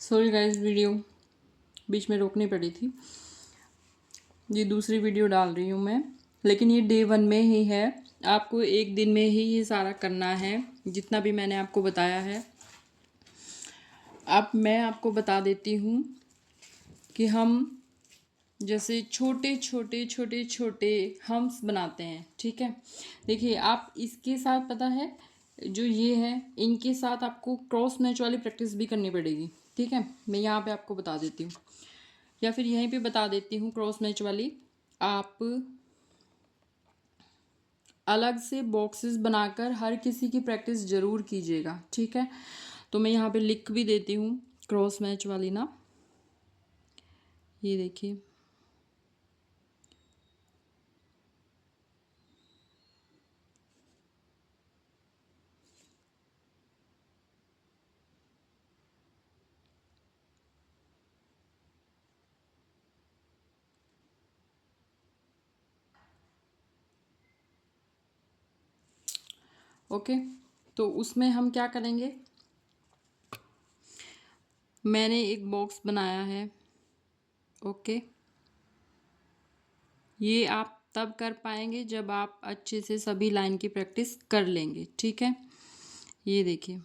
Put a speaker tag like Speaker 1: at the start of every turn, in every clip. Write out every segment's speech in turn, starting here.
Speaker 1: Sorry guys, video बीच में रोकनी पड़ी थी। ये दूसरी वीडियो डाल रही हूँ मैं, लेकिन ये डे 1 में ही है। आपको एक दिन में ही ये सारा करना है, जितना भी मैंने आपको बताया है। अब मैं आपको बता देती हूँ कि हम जैसे छोटे छोटे छोटे छोटे हम्स बनाते हैं। ठीक है, देखिए आप इसके साथ, पता है जो ये है, इनके साथ आपको क्रॉस मैच वाली प्रैक्टिस भी करनी पड़ेगी। ठीक है, मैं यहाँ पे आपको बता देती हूँ, या फिर यहीं पे बता देती हूँ क्रॉस मैच वाली। आप अलग से बॉक्सेस बनाकर हर किसी की प्रैक्टिस ज़रूर कीजिएगा। ठीक है, तो मैं यहाँ पे लिख भी देती हूँ क्रॉस मैच वाली ना, ये देखिए। ओके, तो उसमें हम क्या करेंगे, मैंने एक बॉक्स बनाया है। ओके, ये आप तब कर पाएंगे जब आप अच्छे से सभी लाइन की प्रैक्टिस कर लेंगे। ठीक है, ये देखिए।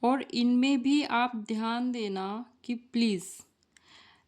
Speaker 1: और इनमें भी आप ध्यान देना कि प्लीज़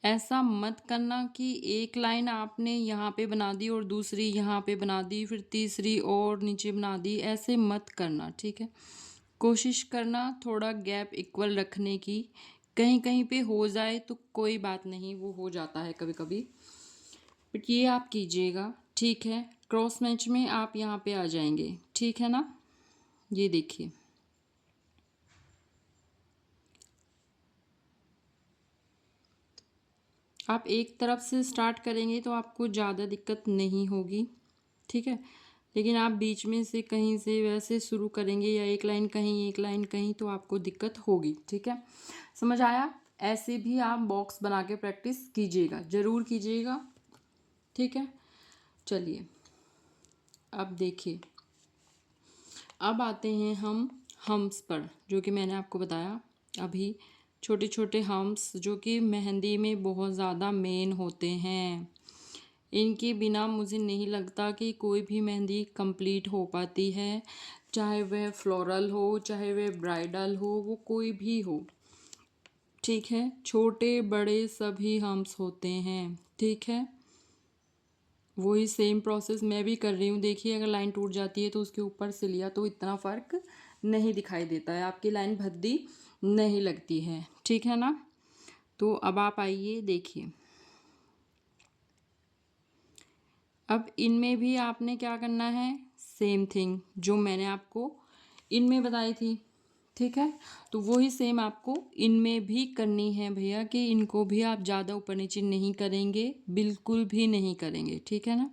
Speaker 1: ऐसा मत करना कि एक लाइन आपने यहाँ पे बना दी और दूसरी यहाँ पे बना दी, फिर तीसरी और नीचे बना दी। ऐसे मत करना। ठीक है, कोशिश करना थोड़ा गैप इक्वल रखने की। कहीं कहीं पे हो जाए तो कोई बात नहीं, वो हो जाता है कभी कभी, बट ये आप कीजिएगा। ठीक है, क्रॉस मैच में आप यहाँ पे आ जाएंगे। ठीक है ना, ये देखिए। आप एक तरफ से स्टार्ट करेंगे तो आपको ज़्यादा दिक्कत नहीं होगी। ठीक है, लेकिन आप बीच में से कहीं से वैसे शुरू करेंगे, या एक लाइन कहीं एक लाइन कहीं, तो आपको दिक्कत होगी। ठीक है, समझ आया? ऐसे भी आप बॉक्स बना के प्रैक्टिस कीजिएगा, ज़रूर कीजिएगा। ठीक है, चलिए अब देखिए, अब आते हैं हम हम्स पर, जो कि मैंने आपको बताया अभी। छोटे छोटे हम्स जो कि मेहंदी में बहुत ज़्यादा मेन होते हैं। इनके बिना मुझे नहीं लगता कि कोई भी मेहंदी कंप्लीट हो पाती है, चाहे वह फ्लोरल हो, चाहे वह ब्राइडल हो, वो कोई भी हो। ठीक है, छोटे बड़े सभी हम्स होते हैं। ठीक है, वही सेम प्रोसेस मैं भी कर रही हूँ। देखिए, अगर लाइन टूट जाती है तो उसके ऊपर से लिया तो इतना फ़र्क नहीं दिखाई देता है, आपकी लाइन भद्दी नहीं लगती है। ठीक है ना, तो अब आप आइए देखिए। अब इनमें भी आपने क्या करना है, सेम थिंग जो मैंने आपको इनमें बताई थी। ठीक है, तो वही सेम आपको इनमें भी करनी है भैया, कि इनको भी आप ज़्यादा ऊपर नीचे नहीं करेंगे, बिल्कुल भी नहीं करेंगे। ठीक है ना,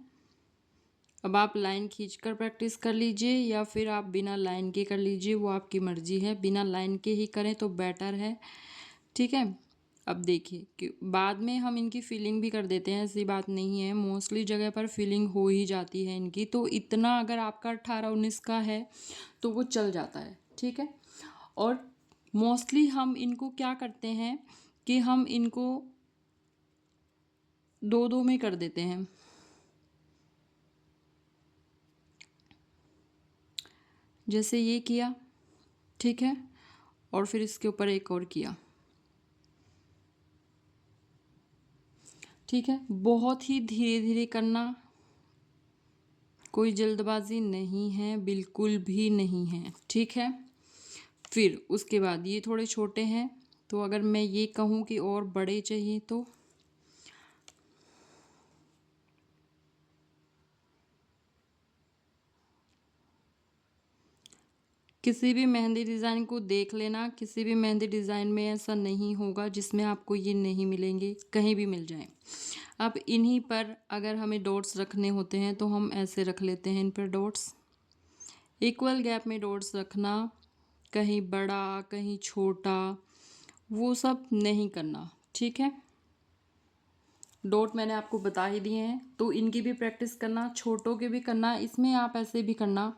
Speaker 1: अब आप लाइन खींचकर प्रैक्टिस कर लीजिए, या फिर आप बिना लाइन के कर लीजिए, वो आपकी मर्जी है। बिना लाइन के ही करें तो बेटर है। ठीक है, अब देखिए कि बाद में हम इनकी फिलिंग भी कर देते हैं, ऐसी बात नहीं है। मोस्टली जगह पर फिलिंग हो ही जाती है इनकी, तो इतना अगर आपका 18-19 का है तो वो चल जाता है। ठीक है, और मोस्टली हम इनको क्या करते हैं कि हम इनको दो दो में कर देते हैं। जैसे ये किया, ठीक है, और फिर इसके ऊपर एक और किया। ठीक है, बहुत ही धीरे धीरे करना, कोई जल्दबाजी नहीं है, बिल्कुल भी नहीं है। ठीक है, फिर उसके बाद ये थोड़े छोटे हैं, तो अगर मैं ये कहूँ कि और बड़े चाहिए तो किसी भी मेहंदी डिज़ाइन को देख लेना। किसी भी मेहंदी डिज़ाइन में ऐसा नहीं होगा जिसमें आपको ये नहीं मिलेंगे, कहीं भी मिल जाए। अब इन्हीं पर अगर हमें डॉट्स रखने होते हैं तो हम ऐसे रख लेते हैं। इन पर डॉट्स इक्वल गैप में डॉट्स रखना, कहीं बड़ा कहीं छोटा, वो सब नहीं करना। ठीक है, डॉट मैंने आपको बता ही दिए हैं, तो इनकी भी प्रैक्टिस करना, छोटों के भी करना। इसमें आप ऐसे भी करना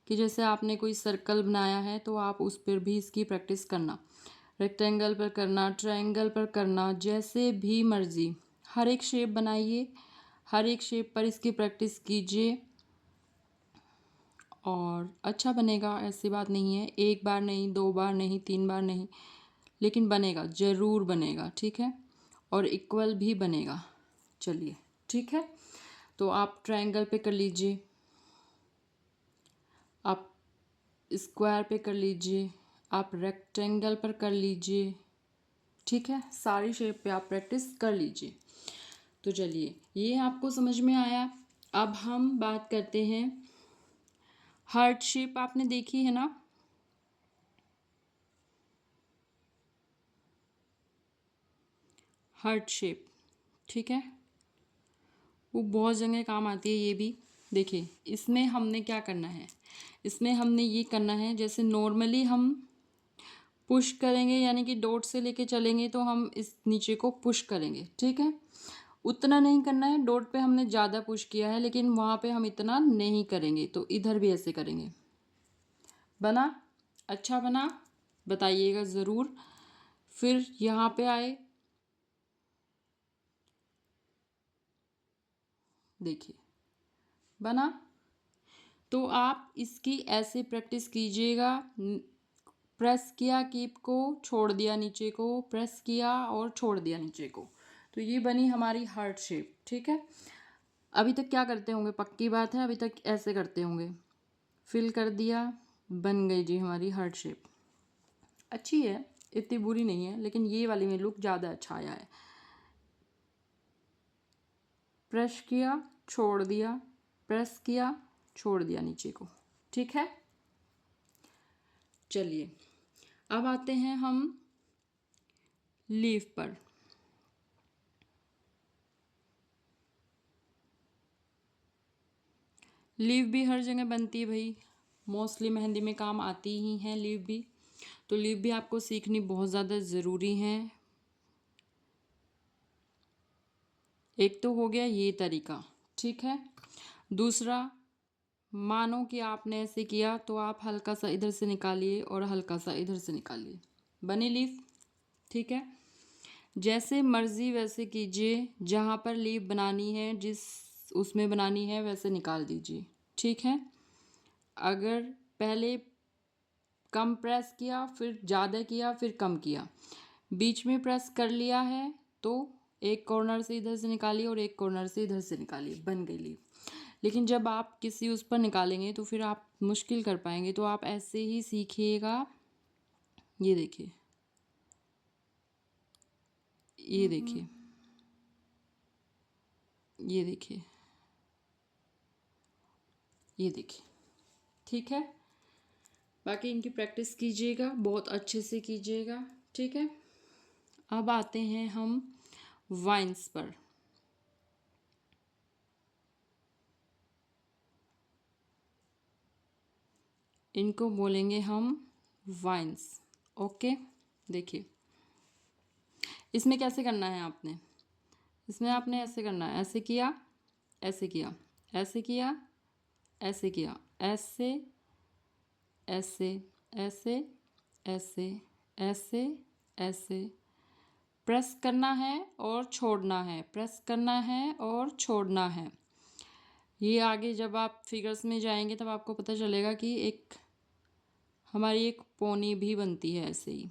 Speaker 1: कि जैसे आपने कोई सर्कल बनाया है तो आप उस पर भी इसकी प्रैक्टिस करना, रेक्टेंगल पर करना, ट्रायंगल पर करना, जैसे भी मर्जी हर एक शेप बनाइए, हर एक शेप पर इसकी प्रैक्टिस कीजिए और अच्छा बनेगा। ऐसी बात नहीं है, एक बार नहीं, दो बार नहीं, तीन बार नहीं, लेकिन बनेगा, ज़रूर बनेगा, ठीक है, और इक्वल भी बनेगा। चलिए ठीक है, तो आप ट्रायंगल पे कर लीजिए, आप स्क्वायर पे कर लीजिए, आप रेक्टेंगल पर कर लीजिए, ठीक है, सारी शेप पे आप प्रैक्टिस कर लीजिए। तो चलिए, ये आपको समझ में आया। अब हम बात करते हैं, हार्ट शेप आपने देखी है ना, हार्ट शेप, ठीक है, वो बहुत जगह काम आती है। ये भी देखिए, इसमें हमने क्या करना है, इसमें हमने ये करना है, जैसे नॉर्मली हम पुश करेंगे यानी कि डॉट से लेके चलेंगे तो हम इस नीचे को पुश करेंगे, ठीक है, उतना नहीं करना है। डॉट पे हमने ज़्यादा पुश किया है लेकिन वहाँ पे हम इतना नहीं करेंगे, तो इधर भी ऐसे करेंगे। बना? अच्छा बना? बताइएगा ज़रूर। फिर यहाँ पे आए, देखिए बना। तो आप इसकी ऐसे प्रैक्टिस कीजिएगा, प्रेस किया कीप को, छोड़ दिया नीचे को, प्रेस किया और छोड़ दिया नीचे को, तो ये बनी हमारी हार्ट शेप, ठीक है। अभी तक क्या करते होंगे, पक्की बात है, अभी तक ऐसे करते होंगे, फिल कर दिया, बन गई जी हमारी हार्ट शेप। अच्छी है, इतनी बुरी नहीं है, लेकिन ये वाली में लुक ज़्यादा अच्छा आया है। प्रेस किया, छोड़ दिया, प्रेस किया, छोड़ दिया नीचे को, ठीक है। चलिए, अब आते हैं हम लीफ पर। लीफ भी हर जगह बनती है भाई, मोस्टली मेहंदी में काम आती ही हैं लीफ भी, तो लीफ भी आपको सीखनी बहुत ज़्यादा ज़रूरी है। एक तो हो गया ये तरीका, ठीक है। दूसरा, मानो कि आपने ऐसे किया तो आप हल्का सा इधर से निकालिए और हल्का सा इधर से निकालिए, बनी लीफ, ठीक है। जैसे मर्ज़ी वैसे कीजिए, जहाँ पर लीफ बनानी है, जिस उसमें बनानी है वैसे निकाल दीजिए, ठीक है। अगर पहले कम प्रेस किया, फिर ज़्यादा किया, फिर कम किया, बीच में प्रेस कर लिया है, तो एक कॉर्नर से इधर से निकालिए और एक कॉर्नर से इधर से निकालिए, बन गई लीफ। लेकिन जब आप किसी उस पर निकालेंगे तो फिर आप मुश्किल कर पाएंगे, तो आप ऐसे ही सीखिएगा। ये देखिए, ये देखिए, ये देखिए, ये देखिए, ठीक है। बाकी इनकी प्रैक्टिस कीजिएगा, बहुत अच्छे से कीजिएगा, ठीक है। अब आते हैं हम वाइन्स पर। इनको बोलेंगे हम वाइन्स, ओके। देखिए, इसमें कैसे करना है आपने, इसमें आपने ऐसे करना है, ऐसे किया, ऐसे किया, ऐसे किया, ऐसे किया, ऐसे, ऐसे, ऐसे, ऐसे, ऐसे, ऐसे, प्रेस करना है और छोड़ना है, प्रेस करना है और छोड़ना है। ये आगे जब आप फिगर्स में जाएंगे तब आपको पता चलेगा कि एक हमारी एक पोनी भी बनती है ऐसे ही।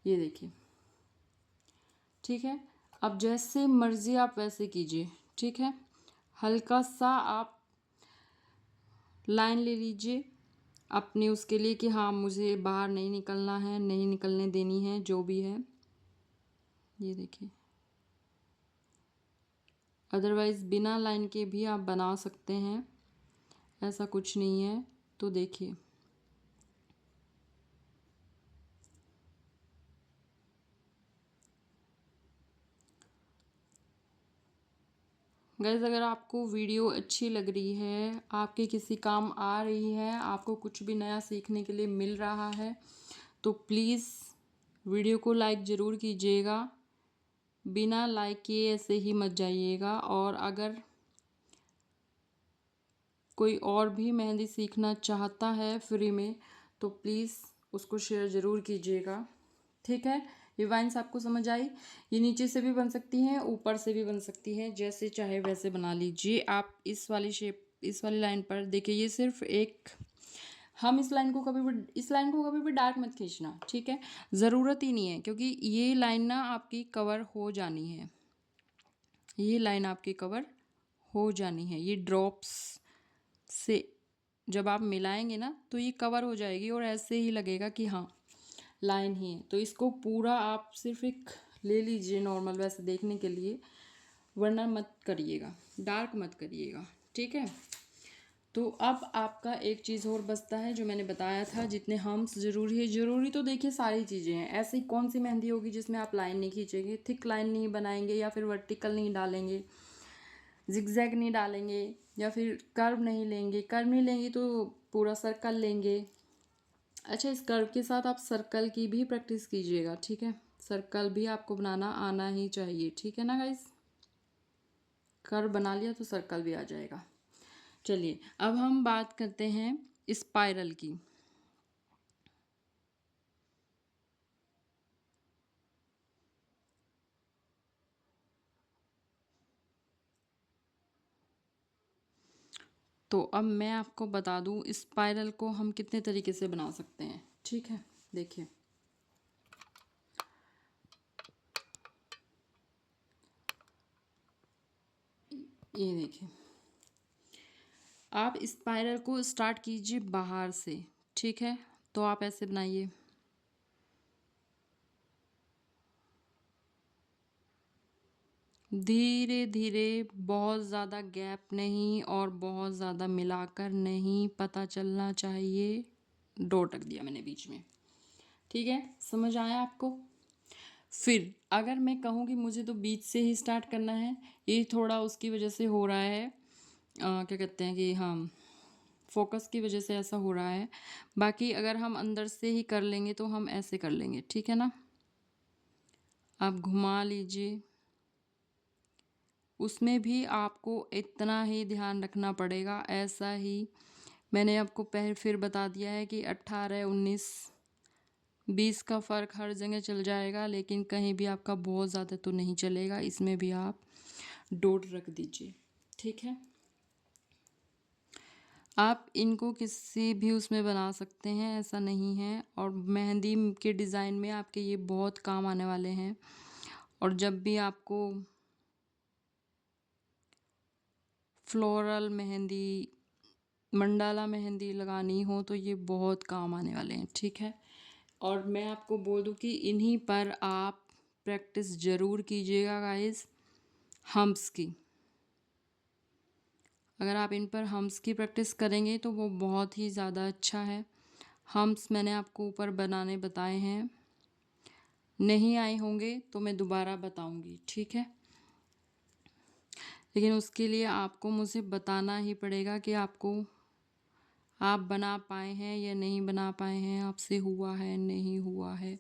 Speaker 1: ये देखिए, ठीक है। अब जैसे मर्ज़ी आप वैसे कीजिए, ठीक है। हल्का सा आप लाइन ले लीजिए अपने उसके लिए कि हाँ मुझे बाहर नहीं निकलना है, नहीं निकलने देनी है, जो भी है। ये देखिए, अदरवाइज़ बिना लाइन के भी आप बना सकते हैं, ऐसा कुछ नहीं है। तो देखिए, गाइस, अगर आपको वीडियो अच्छी लग रही है, आपके किसी काम आ रही है, आपको कुछ भी नया सीखने के लिए मिल रहा है, तो प्लीज़ वीडियो को लाइक ज़रूर कीजिएगा, बिना लाइक किए ऐसे ही मत जाइएगा। और अगर कोई और भी मेहंदी सीखना चाहता है फ्री में तो प्लीज़ उसको शेयर ज़रूर कीजिएगा। ठीक है, ये वाइन्स आपको समझ आई। ये नीचे से भी बन सकती हैं, ऊपर से भी बन सकती हैं, जैसे चाहे वैसे बना लीजिए आप। इस वाली शेप, इस वाली लाइन पर देखिए, ये सिर्फ एक, हम इस लाइन को कभी भी डार्क मत खींचना, ठीक है, ज़रूरत ही नहीं है, क्योंकि ये लाइन ना आपकी कवर हो जानी है, ये लाइन आपकी कवर हो जानी है। ये ड्रॉप्स से जब आप मिलाएंगे ना तो ये कवर हो जाएगी और ऐसे ही लगेगा कि हाँ लाइन ही है। तो इसको पूरा आप सिर्फ एक ले लीजिए नॉर्मल वैसे देखने के लिए, वरना मत करिएगा, डार्क मत करिएगा, ठीक है। तो अब आपका एक चीज़ और बचता है जो मैंने बताया था, जितने हम्स ज़रूरी है, ज़रूरी तो देखिए सारी चीज़ें हैं। ऐसी कौन सी मेहंदी होगी जिसमें आप लाइन नहीं खींचेंगे, थिक लाइन नहीं बनाएंगे, या फिर वर्टिकल नहीं डालेंगे, जिगजैग नहीं डालेंगे, या फिर कर्व नहीं लेंगे। कर्व नहीं लेंगे तो पूरा सर्कल लेंगे। अच्छा, इस कर्व के साथ आप सर्कल की भी प्रैक्टिस कीजिएगा, ठीक है। सर्कल भी आपको बनाना आना ही चाहिए, ठीक है ना गाइस। कर्व बना लिया तो सर्कल भी आ जाएगा। चलिए अब हम बात करते हैं स्पाइरल की। तो अब मैं आपको बता दूं स्पाइरल को हम कितने तरीके से बना सकते हैं, ठीक है। देखिए, ये देखिए, आप स्पाइरल को स्टार्ट कीजिए बाहर से, ठीक है। तो आप ऐसे बनाइए, धीरे धीरे, बहुत ज़्यादा गैप नहीं और बहुत ज़्यादा मिलाकर नहीं, पता चलना चाहिए। डॉट रख दिया मैंने बीच में, ठीक है, समझ आया आपको। फिर अगर मैं कहूँ कि मुझे तो बीच से ही स्टार्ट करना है, ये थोड़ा उसकी वजह से हो रहा है, क्या कहते हैं कि हाँ, फोकस की वजह से ऐसा हो रहा है। बाकी अगर हम अंदर से ही कर लेंगे तो हम ऐसे कर लेंगे, ठीक है ना। आप घुमा लीजिए, उसमें भी आपको इतना ही ध्यान रखना पड़ेगा। ऐसा ही मैंने आपको फिर बता दिया है कि 18, 19, 20 का फ़र्क हर जगह चल जाएगा, लेकिन कहीं भी आपका बहुत ज़्यादा तो नहीं चलेगा। इसमें भी आप डॉट रख दीजिए, ठीक है। आप इनको किसी भी उसमें बना सकते हैं, ऐसा नहीं है। और मेहंदी के डिज़ाइन में आपके ये बहुत काम आने वाले हैं। और जब भी आपको फ्लोरल मेहंदी, मंडाला मेहंदी लगानी हो तो ये बहुत काम आने वाले हैं, ठीक है। और मैं आपको बोल दूं कि इन्हीं पर आप प्रैक्टिस ज़रूर कीजिएगा गाइस, हम्स की। अगर आप इन पर हम्स की प्रैक्टिस करेंगे तो वो बहुत ही ज़्यादा अच्छा है। हम्स मैंने आपको ऊपर बनाने बताए हैं, नहीं आए होंगे तो मैं दोबारा बताऊंगी, ठीक है। लेकिन उसके लिए आपको मुझे बताना ही पड़ेगा कि आप बना पाए हैं या नहीं बना पाए हैं, आपसे हुआ है नहीं हुआ है,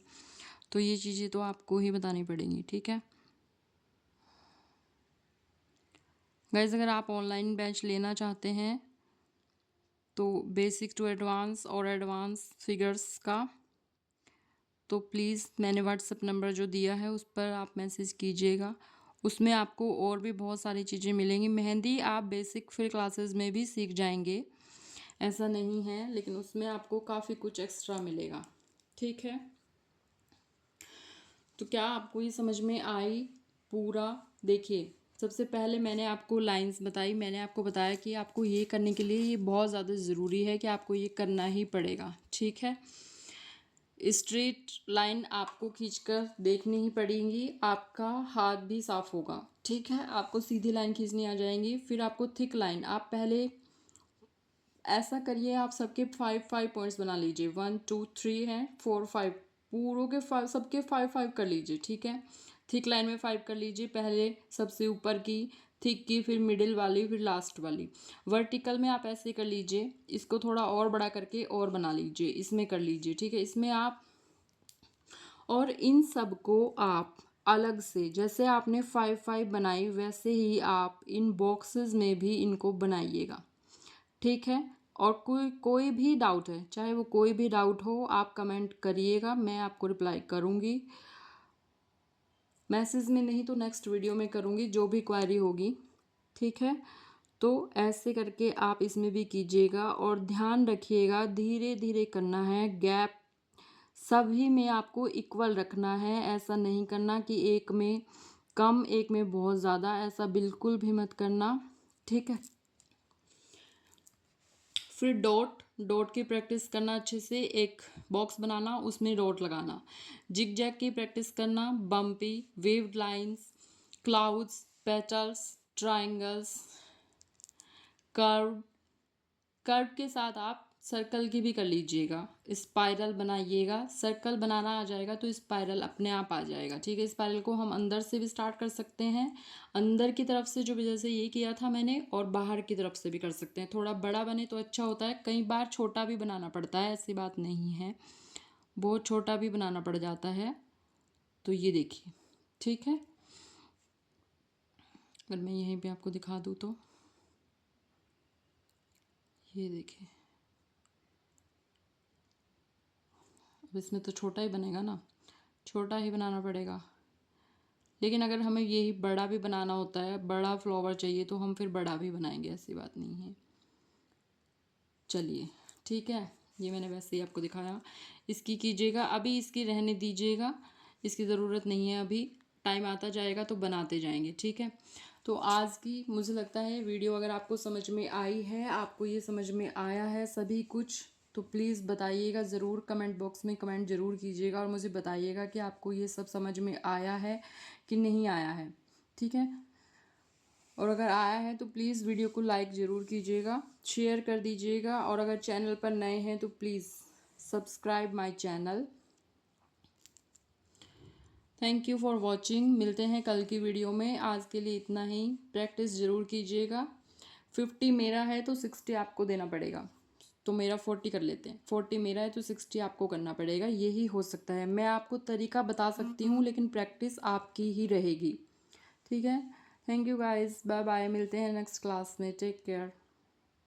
Speaker 1: तो ये चीज़ें तो आपको ही बतानी पड़ेंगी, ठीक है गाइस। अगर आप ऑनलाइन बैच लेना चाहते हैं तो बेसिक टू एडवांस और एडवांस फिगर्स का, तो प्लीज़ मैंने व्हाट्सएप नंबर जो दिया है उस पर आप मैसेज कीजिएगा। उसमें आपको और भी बहुत सारी चीज़ें मिलेंगी। मेहंदी आप बेसिक फिर क्लासेस में भी सीख जाएंगे, ऐसा नहीं है, लेकिन उसमें आपको काफ़ी कुछ एक्स्ट्रा मिलेगा, ठीक है। तो क्या आपको ये समझ में आई पूरा? देखिए, सबसे पहले मैंने आपको लाइंस बताई, मैंने आपको बताया कि आपको ये करने के लिए ये बहुत ज़्यादा ज़रूरी है कि आपको ये करना ही पड़ेगा, ठीक है। स्ट्रेट लाइन आपको खींचकर देखनी ही पड़ेगी, आपका हाथ भी साफ होगा, ठीक है। आपको सीधी लाइन खींचनी आ जाएंगी। फिर आपको थिक लाइन, आप पहले ऐसा करिए, आप सबके 5 पॉइंट्स बना लीजिए। 1 2 3 हैं, 4 5, पूरों के 5, सबके 5 कर लीजिए, ठीक है। थिक लाइन में 5 कर लीजिए, पहले सबसे ऊपर की थिक की, फिर मिडिल वाली, फिर लास्ट वाली। वर्टिकल में आप ऐसे कर लीजिए, इसको थोड़ा और बड़ा करके और बना लीजिए, इसमें कर लीजिए, ठीक है। इसमें आप, और इन सब को आप अलग से, जैसे आपने 5 बनाई वैसे ही आप इन बॉक्सेस में भी इनको बनाइएगा, ठीक है। और कोई कोई भी डाउट है, चाहे वो कोई भी डाउट हो, आप कमेंट करिएगा, मैं आपको रिप्लाई करूँगी। मैसेज में नहीं तो नेक्स्ट वीडियो में करूँगी, जो भी क्वेरी होगी, ठीक है। तो ऐसे करके आप इसमें भी कीजिएगा और ध्यान रखिएगा, धीरे धीरे करना है। गैप सभी में आपको इक्वल रखना है, ऐसा नहीं करना कि एक में कम एक में बहुत ज़्यादा, ऐसा बिल्कुल भी मत करना, ठीक है। फिर डॉट डॉट की प्रैक्टिस करना अच्छे से, एक बॉक्स बनाना, उसमें डॉट लगाना। जिग जैग की प्रैक्टिस करना, bumpy, waived lines, clouds, petals, triangles, curve. Curve के साथ आप सर्कल की भी कर लीजिएगा, स्पाइरल बनाइएगा। सर्कल बनाना आ जाएगा तो स्पाइरल अपने आप आ जाएगा, ठीक है। स्पाइरल को हम अंदर से भी स्टार्ट कर सकते हैं, अंदर की तरफ से जो जैसे ये किया था मैंने, और बाहर की तरफ से भी कर सकते हैं। थोड़ा बड़ा बने तो अच्छा होता है, कई बार छोटा भी बनाना पड़ता है, ऐसी बात नहीं है, बहुत छोटा भी बनाना पड़ जाता है। तो ये देखिए, ठीक है। अगर मैं यहीं पे आपको दिखा दूँ तो ये देखिए, अब इसमें तो छोटा ही बनेगा ना, छोटा ही बनाना पड़ेगा। लेकिन अगर हमें यही बड़ा भी बनाना होता है, बड़ा फ्लावर चाहिए, तो हम फिर बड़ा भी बनाएंगे, ऐसी बात नहीं है। चलिए, ठीक है, ये मैंने वैसे ही आपको दिखाया। इसकी कीजिएगा, अभी इसकी रहने दीजिएगा, इसकी ज़रूरत नहीं है अभी, टाइम आता जाएगा तो बनाते जाएंगे, ठीक है। तो आज की मुझे लगता है वीडियो अगर आपको समझ में आई है, आपको ये समझ में आया है सभी कुछ, तो प्लीज़ बताइएगा ज़रूर, कमेंट बॉक्स में कमेंट ज़रूर कीजिएगा और मुझे बताइएगा कि आपको ये सब समझ में आया है कि नहीं आया है, ठीक है। और अगर आया है तो प्लीज़ वीडियो को लाइक ज़रूर कीजिएगा, शेयर कर दीजिएगा, और अगर चैनल पर नए हैं तो please subscribe my channel. Thank you for watching, मिलते हैं कल की वीडियो में। आज के लिए इतना ही, प्रैक्टिस ज़रूर कीजिएगा। 50 मेरा है तो 60 आपको देना पड़ेगा, तो मेरा 40 कर लेते हैं। 40 मेरा है तो 60 आपको करना पड़ेगा, यही हो सकता है। मैं आपको तरीका बता सकती हूँ, लेकिन प्रैक्टिस आपकी ही रहेगी, ठीक है। Thank you guys, bye bye, मिलते हैं नेक्स्ट क्लास में, टेक केयर।